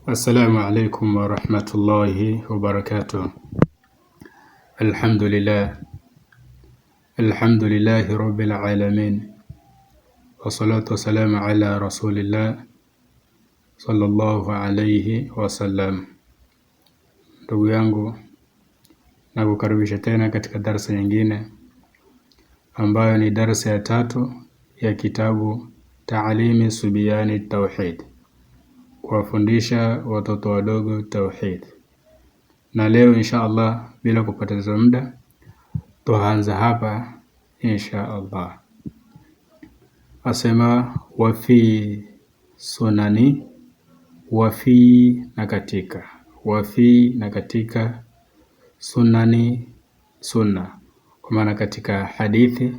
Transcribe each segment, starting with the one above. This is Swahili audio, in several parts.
Assalamu alaikum warahmatullahi wabarakatuh. Alhamdulillahi rabbil alamin. Wassalatu wassalamu ala rasulillah sallallahu alayhi wasallam. Ndugu yangu, nakukaribisha tena katika darasa nyingine ambayo ni darasa ya 3 ya kitabu Taalimi Subiyani Tauhid, kuwafundisha watoto wadogo tauhid. Na leo insha Allah, bila kupoteza muda, tuanza hapa insha Allah. Asema wafi sunani, wafi na katika sunani, sunna, kwa maana katika hadithi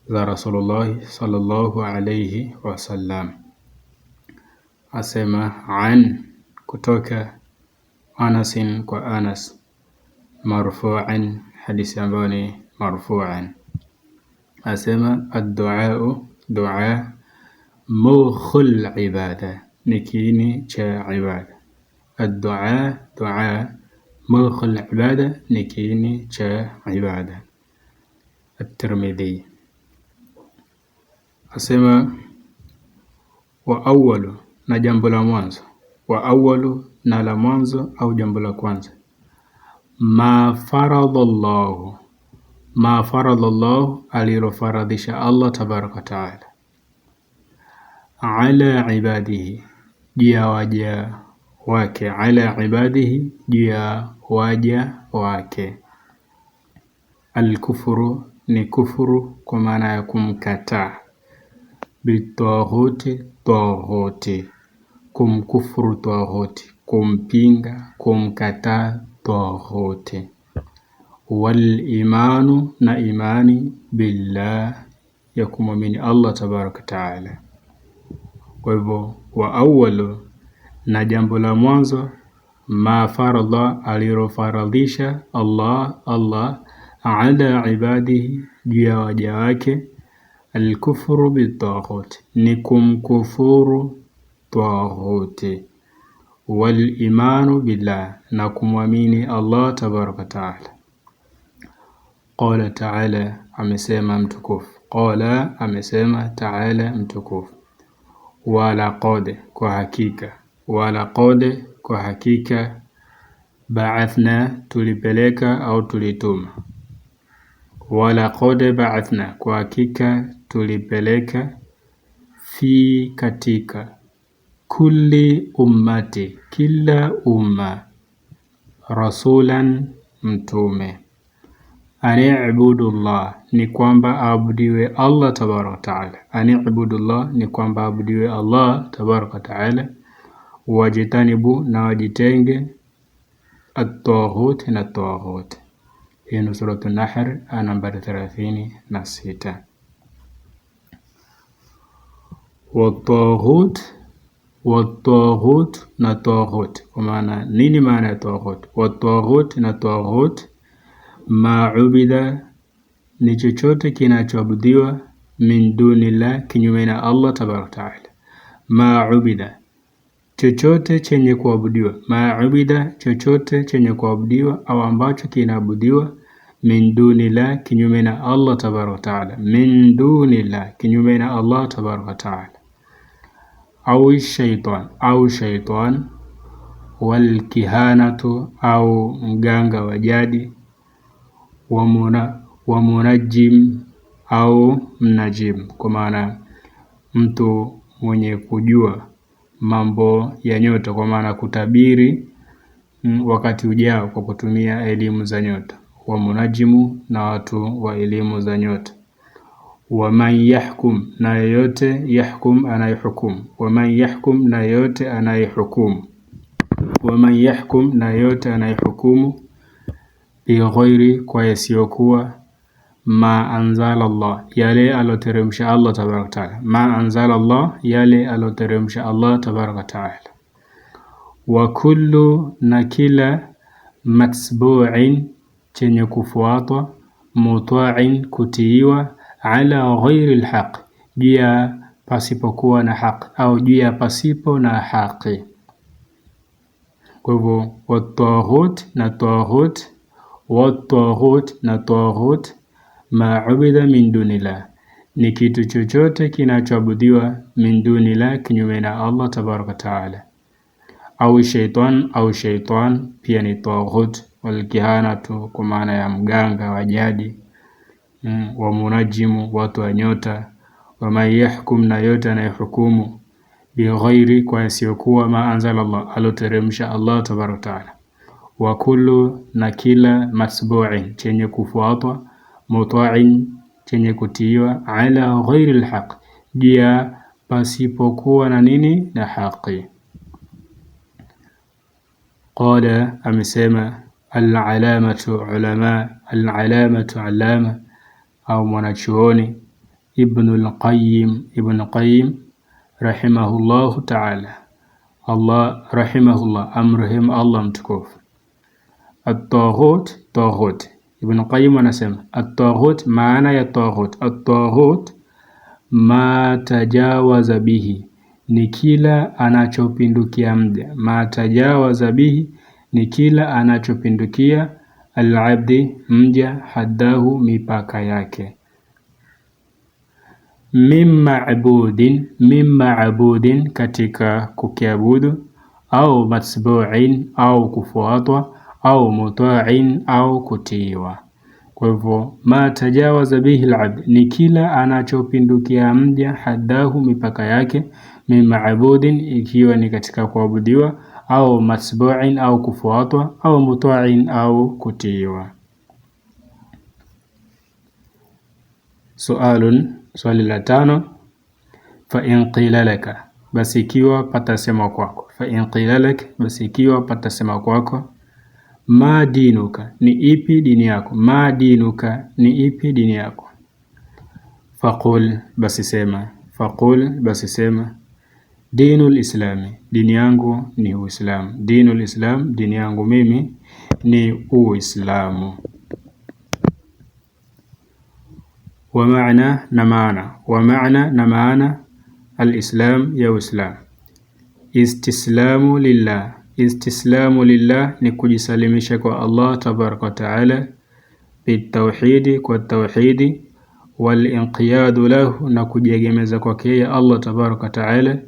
za Rasulullah sallallahu alayhi wasallam. Asema an, kutoka Anasin kwa Anas, marfu'an, hadithi ambayo ni marfu'an. Asema dua mukhul ibada, ni kiini cha ibada. Dua mukhul ibada, ni kiini cha ibada. At-Tirmidhi. Asema wa awwalu, na jambo la mwanzo. Wa awwalu, na la mwanzo au jambo la kwanza. Ma faradallahu, alilofaradhisha Allah tabaraka taala, ala ibadihi, juu ya waja wake. Ala ibadihi, juu ya waja wake. Al-kufru, ni kufuru kwa maana ya kumkataa. Bitaghuti, kumkufuru taghuti, kumpinga, kumkataa taghuti. Wal imanu, na imani, billah, ya kumwamini Allah tabaraka taala. Kwa hivyo wa awwalu, na jambo la mwanzo, ma faradha, alilofaradhisha Allah ala ibadihi, juu ya waja wake. Al-kufru bitaghut, ni kumkufuru taghuti. Wal imanu billah, na kumwamini Allah tabaraka taala. Qala taala, amesema mtukufu. Qala, amesema taala mtukufu. Walaqad, kwa hakika. Walaqad, kwa hakika. Ba'athna, tulipeleka au tulituma. Walaqad ba'athna, kwa hakika tulipeleka. Fi, katika. Kulli ummati, kila umma. Rasulan, mtume. Ani'budullah, ni kwamba abudiwe Allah tabaraka taala. Ani'budullah, ni kwamba abudiwe Allah tabaraka taala. Wajitanibu, na wajitenge. At-taghut, na taghut. Hii ni Suratul Nahr nambari 36. Wat-taghut, na taghut. Kwa maana nini maana ya taghut? Wat-taghut, na taghut. Ma'ubida, ni chochote kinachoabudiwa. Min dunillah, kinyume na Allah tabaraka taala. Ma'ubida, chochote chenye kuabudiwa. Ma'ubida, chochote chenye kuabudiwa au ambacho kinaabudiwa. Min dunillah, kinyume na Allah tabaraka taala. Min dunillah, kinyume na Allah tabaraka taala. Au shaitan. Wal kihanatu, au mganga wa jadi. Wa munajim, au mnajim, kwa maana mtu mwenye kujua mambo ya nyota, kwa maana kutabiri wakati ujao kwa kutumia elimu za nyota. Wa munajimu, na watu wa elimu za nyota. Wa man yahkum, na yoyote. Yahkum, anayehukumu. Wa man yahkum, na yoyote anayehukumu. Wa man yahkum, na yoyote anayehukumu. Bighairi, kwa yasiyokuwa. Ma anzala Allah, yale aloteremsha Allah tabaraka taala. Ma anzala Allah, yale aloteremsha Allah tabaraka taala. Wa kullu, na kila. Matbu'in, chenye kufuatwa. Muta'in, kutiiwa. Ala ghairi alhaq, juu ya pasipokuwa na haki, au juu ya pasipo na haki. Kwa hivyo wat-taghut na taghut, wat-taghut na taghut ma ubida min dunillah, ni kitu chochote kinachoabudiwa min dunillah, kinyume na Allah tabaraka taala. Au shaitan pia ni taghut. Walkihanatu kwa maana ya mganga wa jadi, wa munajimu, watu wa nyota, wa man yahkum, na yote anayehukumu, bighairi, kwa yasiyokuwa, ma anzala Allah, aloteremsha Allah tabaraka taala. Wa kullu, na kila, matbu'in, chenye kufuatwa, muta'in, chenye kutiiwa, ala ghairi alhaq, jia pasipokuwa na nini, na haki. Qala, amesema al-alamatu ulama, al-alamatu alama au mwanachuoni Ibn Qayyim rahimahullahu ta'ala, Allah rahimahullah, amrahim Allah mtukufu. At-taghut, Ibn Qayyim anasema at-taghut, maana ya taghut, at-taghut ma tajawaza bihi, ni kila anachopindukia mja. Ma tajawaza bihi, ni kila anachopindukia al-abdi, mja, haddahu, mipaka yake. Mimma abudin, katika kukiabudu, au matbu'in, au kufuatwa, au muta'in, au kutiiwa. Kwa hivyo ma tajawaza bihi al-abd, ni kila anachopindukia mja, haddahu, mipaka yake, mimma abudin, ikiwa ni katika kuabudiwa, au matbu'in, au kufuatwa, au muta'in, au kutiiwa. Swali la 5, fa in qila laka, basi ikiwa patasema kwako, fa in qila laka, basi ikiwa patasema kwako, ma dinuka, ni ipi dini yako, ma dinuka, ni ipi dini yako, faqul, basi sema, dinul islami, dini yangu ni Uislamu, dinul islam, dini yangu mimi ni Uislamu. Wa maana na maana al-islam, ya Uislamu, istislamu lillah, ni kujisalimisha kwa Allah tabaraka wa taala, bitawhidi, kwa tawhidi, wal inqiyadu lahu, na kujiegemeza kwake Allah tabaraka wa taala,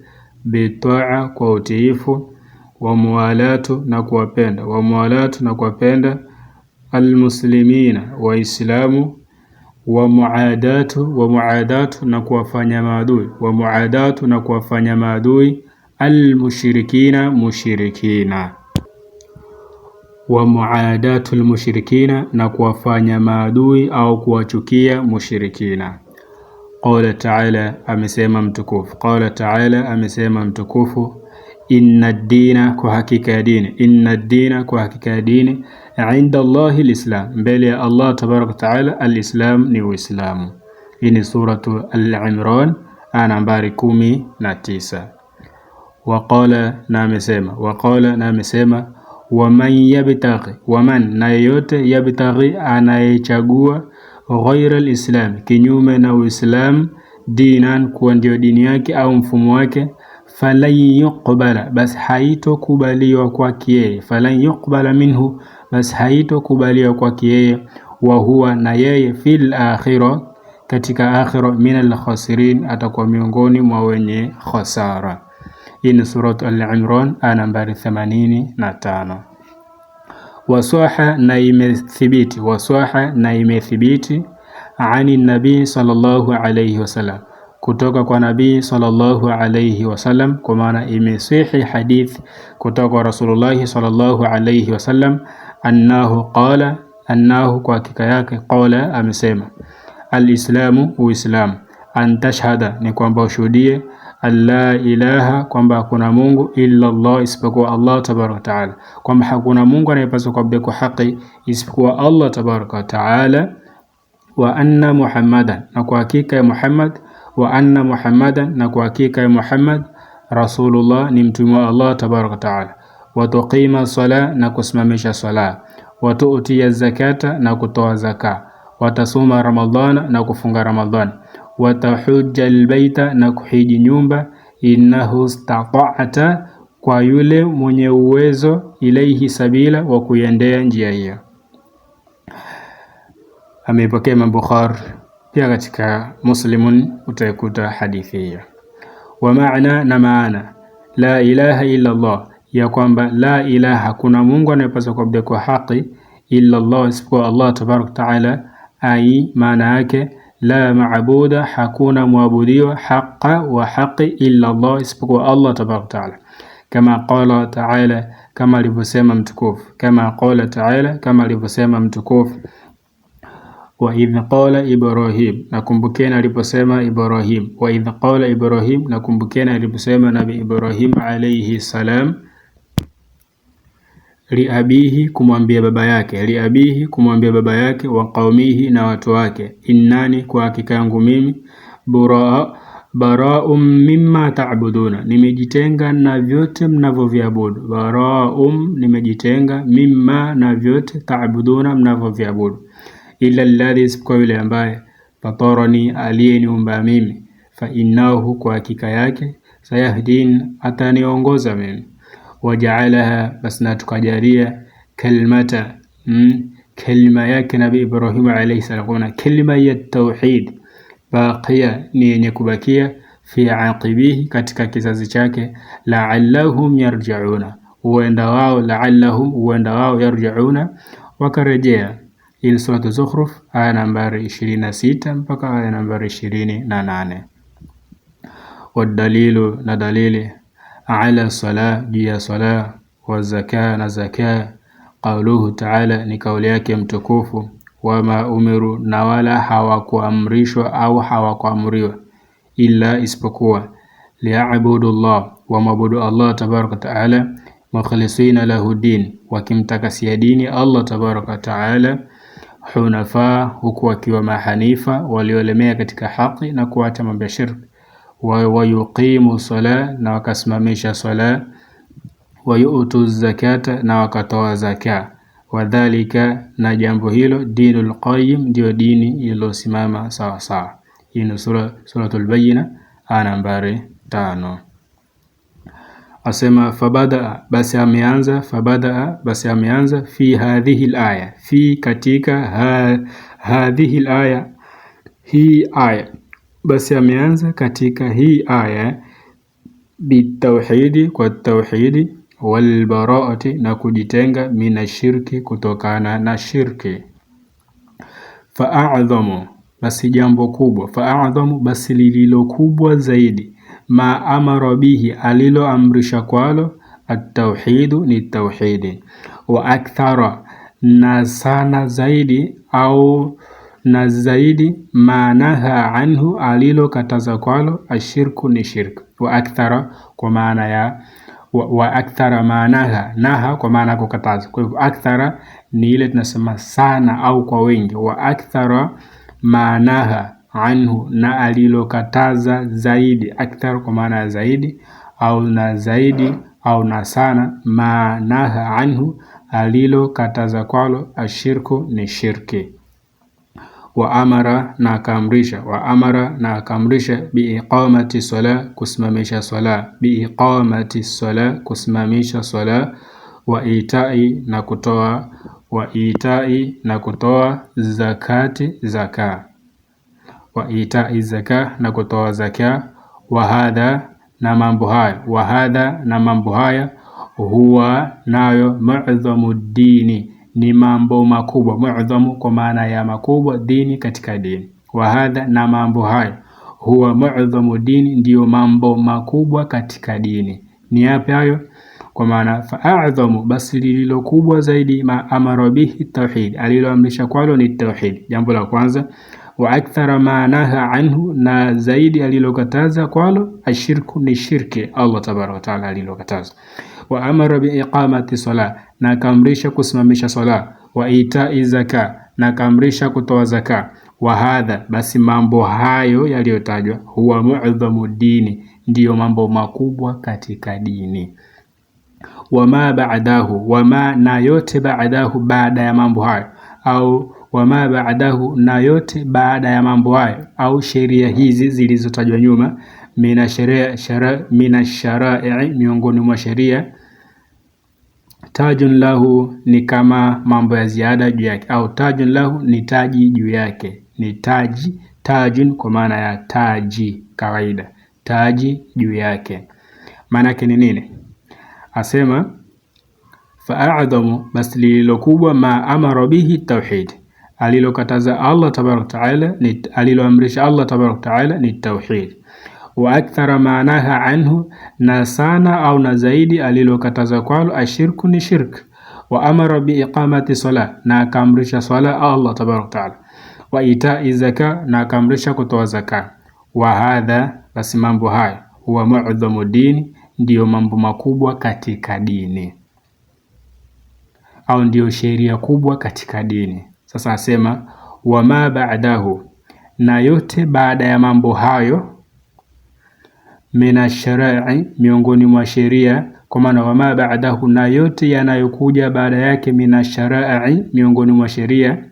bitaa, kwa utiifu, wa muwalatu, na kuwapenda, almuslimina, waislamu, wa muadatu, na kuwafanya maadui, almushrikina, mushrikina, wa muadatu almushrikina, na kuwafanya maadui au kuwachukia mushrikina. Qala ta'ala, amesema mtukufu, inna ad-dina, kwa hakika ya dini, inda Allahi al-islam, mbele ya Allah tabaraka ta'ala, al-islam, ni Uislamu. Hii ni suratu Al-Imran aya nambari 19. Waqala, na amesema, waman yabtaghi, na yeyote, yabtaghi, anayechagua, ghaira al-islam, kinyume na Uislamu, dinan, kuwa ndio dini yake au mfumo wake, falan yuqbala, basi haitokubaliwa kwake yeye, falan yuqbala minhu, basi haitokubaliwa kwake yeye, wa huwa, na yeye, fil akhirah, katika akhirah, minal khasirin, atakuwa miongoni mwa wenye khasara. Hii ni suratu Al-Imran aya nambari 85. Waswaha, na imethibiti, ani nabii sallallahu alayhi wasallam, kutoka kwa nabii sallallahu alayhi wasallam, kwa maana imesihi hadith kutoka kwa Rasulullah sallallahu alayhi wasallam, annahu, kwa hakika yake, qala, amesema, al-islamu, Uislamu, an tashhada, ni kwamba ushuhudie, alla ilaha, kwamba hakuna Mungu, illa Allah, isipokuwa Allah tabaraka wa taala, kwamba hakuna Mungu anayepaswa kuabudiwa kwa haki isipokuwa Allah tabaraka wa taala, wa anna Muhammadan, na kwa hakika ya Muhammad, na kwa hakika ya Muhammad, Rasulullah, ni mtume wa Allah tabaraka wa taala, wa tuqima sala, na kusimamisha sala, wa tu'tiya zakata, na kutoa zaka, wa tasuma ramadhana, na kufunga Ramadhani, wa tahujja albayta, na kuhiji nyumba, innahu istata'ta, kwa yule mwenye uwezo, ilaihi sabila, wa kuiendea njia hiyo. Ameipokea Imam Bukhari, pia katika Muslimun utaikuta hadithi hiyo. Wa maana, na maana la ilaha illa Allah, ya kwamba la ilaha, hakuna Mungu anayepaswa kuabudiwa kwa haki illa Allah, isipokuwa Allah tabaraka taala. Ai, maana yake la maabuda, hakuna muabudiwa haqa wa haqi illa Allah, isipokuwa Allah tabaraka taala. Kama qala taala, kama alivyosema mtukufu. Kama qala taala, kama alivyosema mtukufu. Wa idh qala Ibrahim, nakumbukeni aliposema Ibrahim. Wa idh qala Ibrahim, nakumbukeni aliposema Nabi Ibrahim alayhi salam. Liabihi, kumwambia baba yake. Liabihi, kumwambia baba yake. Wa qaumihi, na watu wake. Innani, kwa hakika yangu mimi. Bara'um mimma ta'buduna, nimejitenga na vyote mnavyoviabudu. Bara'um, nimejitenga. Mimma, na vyote. Ta'buduna, mnavyoviabudu. Illa alladhi, isipokuwa yule ambaye. Fatarani, aliyeniumba mimi. Fa innahu, kwa hakika yake. Sayahdin, ataniongoza mimi. Waja'alaha, basna tukajalia. Kalmata, kalima yake Nabii Ibrahim alayhi salam, kuna kalima ya tauhid. Baqiya, ni yenye kubakia. Fi aqibihi, katika kizazi chake. La'allahum yarji'una, huenda wao. La'allahum, huenda wao. Yarji'una, wakarejea. Hii ni Suratu Zukhruf aya nambari 26 mpaka aya nambari 28. Wadalilu, na dalili. Ala sala, juu ya sala. Wa zaka, na zaka. Qauluhu ta'ala, ni kauli yake mtukufu. Wama umiru, na wala hawakuamrishwa au hawakuamriwa. Illa, isipokuwa. Liya'budu Allah, wa mabudu Allah tabaraka ta'ala. Mukhlisina lahu din, wakimtakasia dini Allah tabaraka ta'ala. Hunafa, huku wakiwa mahanifa, waliolemea katika haki na kuacha mambo ya shirki. Wa yuqimu sala, na wakasimamisha sala. Wa yu'tu zakata, na wakatoa zaka. Wadhalika, na jambo hilo. Dinul qayyim, ndio dini iliyosimama sawa sawa. Hii ni Suratul Bayyina aya nambari 5. Asema fabada, basi ameanza. Fabada, basi ameanza. Fi hadhihi alaya, fi, katika. Hadhihi alaya, hii aya. Basi ameanza katika hii aya. Bitauhidi, kwa tauhidi. Walbaraati, na kujitenga. Mina shirki, kutokana na shirki. Fa'adhamu, basi jambo kubwa. Fa'adhamu, basi lililo kubwa zaidi. Ma amara bihi, aliloamrisha kwalo. At-tauhidu, ni tauhidi. Wa akthara, na sana zaidi au na zaidi. Ma naha anhu, alilokataza kwalo. Ashirku, ni shirku. Wa akthara, kwa maana ya wa akthara ma naha. Naha kwa maana kukataza. Kwa hivyo akthara ni ile tunasema sana au kwa wengi. Wa akthara ma naha anhu, na alilokataza zaidi. Akthar kwa maana zaidi au na zaidi au na sana. Ma naha anhu, alilokataza kwalo. Ashirku, ni shirki. Wa amara, na akaamrisha. Wa amara, na akaamrisha. Biiqamati sala, kusimamisha sala. Biiqamati sala, kusimamisha sala. Wa itai, na kutoa. Wa itai, na kutoa. Zakati, zaka. Wa itai zaka, na kutoa zaka. Wa hadha, na mambo haya. Wa hadha, na mambo haya. Huwa, nayo. Mu'dhamu dini, ni mambo makubwa. Mu'dhamu kwa maana ya makubwa. Dini, katika dini. Wa hadha, na mambo haya. Huwa mu'dhamu dini, ndiyo mambo makubwa katika dini. Ni yapi hayo? Kwa maana fa'adhamu, basi lililo kubwa zaidi. Ma amara bihi tauhid, aliloamrisha kwalo ni tauhid, jambo la kwanza. Wa akthara ma naha anhu, na zaidi alilokataza kwalo. Ashirku, ni shirki. Allah tabaraka wa taala alilokataza. Wa amara biiqamati sala, na kaamrisha kusimamisha sala. Wa itai zaka, na kaamrisha kutoa zaka. Wa hadha, basi mambo hayo yaliyotajwa. Huwa mu'dhamu dini, ndiyo mambo makubwa katika dini. Wama ba'dahu, wama, na yote. Ba'dahu, baada ya mambo hayo. Au wama ba'dahu, na yote baada ya mambo hayo. Au sheria hizi zilizotajwa nyuma. minasharai, miongoni mwa sheria. Tajun lahu ni kama mambo ya ziada juu yake, au tajun lahu ni taji juu yake, ni taji. Tajun kwa maana ya taji kawaida, taji juu yake. Maana yake ni nini? Asema fa'adhamu, basi lililo kubwa, ma amara bihi tauhid, alilokataza Allah tabaraka taala, aliloamrisha Allah tabaraka taala ni tauhid. Wa akthara ma naha anhu, na sana au na zaidi alilokataza kwalo ashirku ni shirk. Wa amara bi iqamati salah, na akamrisha sala Allah tabaraka taala. Wa itai zaka, na akamrisha kutoa zaka. Wa hadha, basi mambo haya, huwa mu'dhamu dini, ndiyo mambo makubwa katika dini, au ndiyo sheria kubwa katika dini. Sasa asema wama ba'dahu, na yote baada ya mambo hayo, minasharai, miongoni mwa sheria. Kwa maana wama ba'dahu, na yote yanayokuja baada yake, minasharai, miongoni mwa sheria.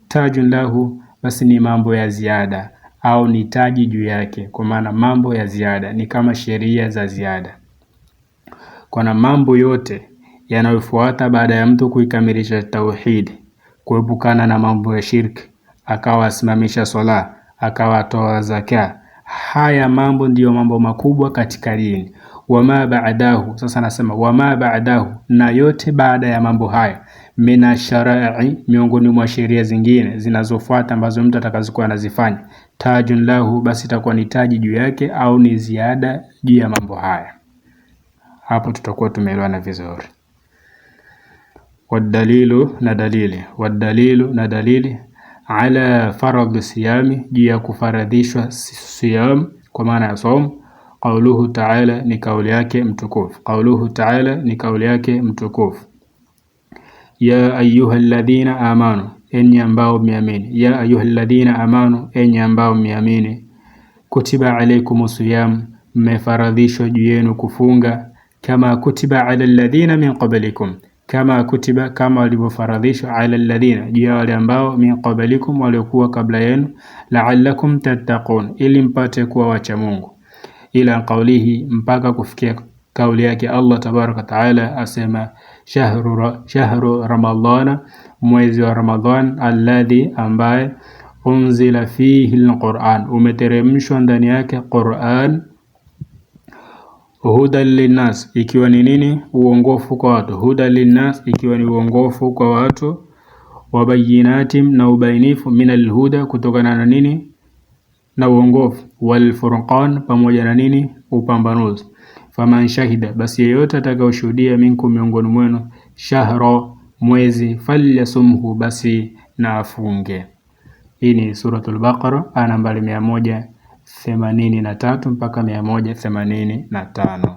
Tajun lahu, basi ni mambo ya ziada, au ni taji juu yake. Kwa maana mambo ya ziada ni kama sheria za ziada. Kwa mambo yote yanayofuata baada ya mtu kuikamilisha tauhid, kuepukana na mambo ya shirki, akawa asimamisha swala, akawa atoa zaka, haya mambo ndiyo mambo makubwa katika dini. Wama ba'dahu, sasa nasema wama ba'dahu, na yote baada ya mambo haya, mina sharai, miongoni mwa sheria zingine zinazofuata ambazo mtu atakazokuwa anazifanya. Tajun lahu, basi itakuwa ni taji juu yake, au ni ziada juu ya mambo haya. Hapo tutakuwa tumeelewana vizuri. Wadalilu na dalili, wadalilu na dalili, ala faradhi siyami, juu ya kufaradhishwa siyam, kwa maana ya saum. Qauluhu ta'ala, ni kauli yake mtukufu. Qauluhu ta'ala, ni kauli yake mtukufu. Ya ayyuhalladhina amanu, enyi ambao mmeamini. Ya ayyuhalladhina amanu, enyi ambao mmeamini. Kutiba alaykumus siyam, mmefaradhishwa juu yenu kufunga. Kama kutiba ala alladhina min qablikum, kama kutiba, kama walivyofaradhishwa, ala alladhina, juu ya wale ambao, min qablikum, waliokuwa kabla yenu, la'allakum tattaqun, ili mpate kuwa wacha Mungu. Ila qawlihi, mpaka kufikia kauli yake Allah tabaraka taala, asema shahru ramadhana, mwezi wa Ramadhan, alladhi, ambaye, unzila fihi alquran, umeteremshwa ndani yake Quran. Hudan linnas, ikiwa ni nini? Uongofu kwa watu. Hudan linnas, ikiwa ni uongofu kwa watu. Wabayinatim, na ubainifu. Minal huda, kutokana na nini? Na uongofu. Wal furqan, pamoja na nini? Upambanuzi. Faman shahida, basi yeyote atakaoshuhudia, minkum, miongoni mwenu, shahra, mwezi, falyasumhu, basi na afunge. Hii ni suratul Baqara, aya nambari 183 mpaka 185.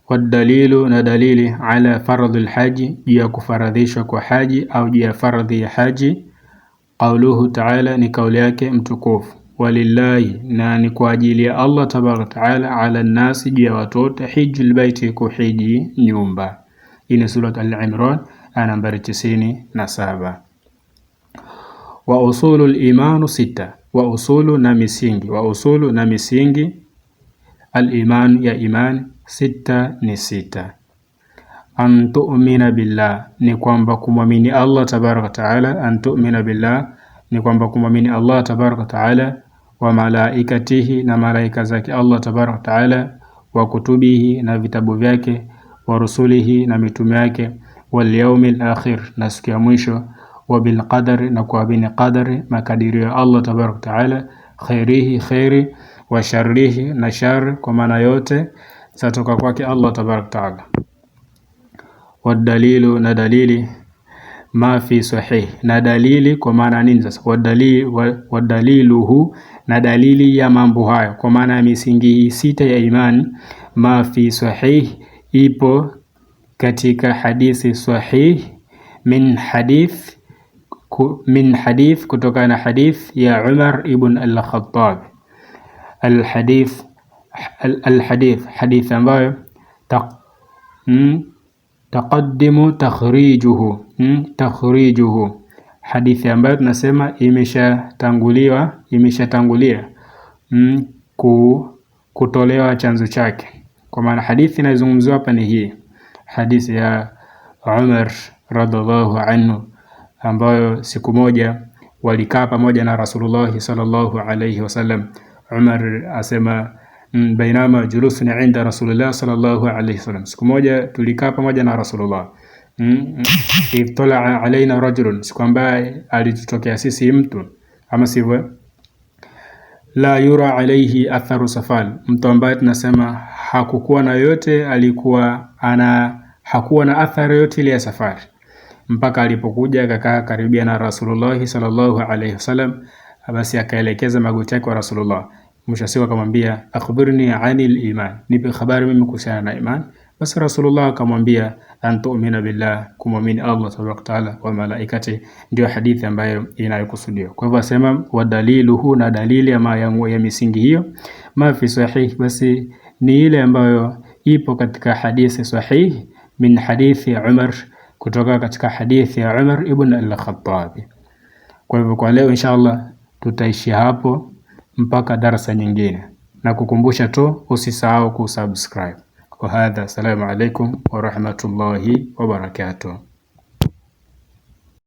Wadalilu na dalili, ala faradhil haji, juu ya kufaradhishwa kwa haji, au juu ya faradhi ya haji. Qauluhu ta'ala, ni kauli yake mtukufu. Walillahi, na ni kwa ajili ya Allah tabaraka taala, ala nasi, juu ya watu wote, hijjul baiti, kuhiji nyumba. Hii ni surat Al-Imran, aya nambari 97. Wa usulul imanu sita, wa usulu na misingi, wa usulu na misingi, al-iman, ya iman, sita ni sita. An tu'mina billah, ni kwamba kumwamini Allah tabaraka taala. An tu'mina billah, ni kwamba kumwamini Allah tabaraka taala. Wa malaikatihi, na malaika zake Allah tabaraka taala. Wa kutubihi, na vitabu vyake. Wa rusulihi, na mitume yake. Wal yawmil akhir, na siku ya mwisho. Wa bil qadari, na kuamini qadari, makadirio ya Allah tabaraka taala. Khairihi, khairi, wa sharrihi, na shari, kwa maana yote zatoka kwake Allah tabaraka taala. Wadalilu na dalili, ma fi sahih, na dalili kwa maana nini sasa? Wadaliluhu, na dalili ya mambo hayo, kwa maana ya misingi sita ya imani. Ma fi sahih, ipo katika hadithi sahih. Min hadith, kutoka na hadith ya Umar ibn al-Khattab. Hadith ambayo taqaddimu takhrijuhu. hadithi ambayo tunasema imeshatangulia kutolewa chanzo chake. Kwa maana hadithi inayozungumziwa hapa ni hii hadithi ya Umar radhiallahu anhu, ambayo siku moja walikaa pamoja na Rasulullah sallallahu alayhi wasallam. Umar asema bainama julusun inda Rasulullah sallallahu alayhi wasallam, siku moja tulikaa pamoja na Rasulullah, ittala alaina rajulun, siku ambaye alitutokea sisi mtu, ama sivyo, la yura alayhi atharu safal, mtu ambaye tunasema hakukuwa na yote, hakuwa na athari yote ile ya safari, mpaka alipokuja akakaa karibia na Rasulullah sallallahu alayhi wasallam. Basi akaelekeza magoti yake kwa Rasulullah, mwisho siku akamwambia akhbirni anil iman, nipe habari mimi kuhusiana na iman. Basi Rasulullah akamwambia an tu'mina billah, kumwamini Allah tabaraka taala wa malaikati. Ndio hadithi ambayo inayokusudiwa. Kwa hivyo asema wa daliluhu, na dalili ya misingi hiyo, ma fi sahih, basi ni ile ambayo ipo katika hadithi sahih min hadithi Umar, kutoka katika hadithi ya Umar ibn al-Khattab. Kwa hivyo kwa leo inshallah tutaishi hapo mpaka darasa nyingine, na kukumbusha tu usisahau kusubscribe. Wa hadha, assalamu alaikum wa rahmatullahi wa barakatuh.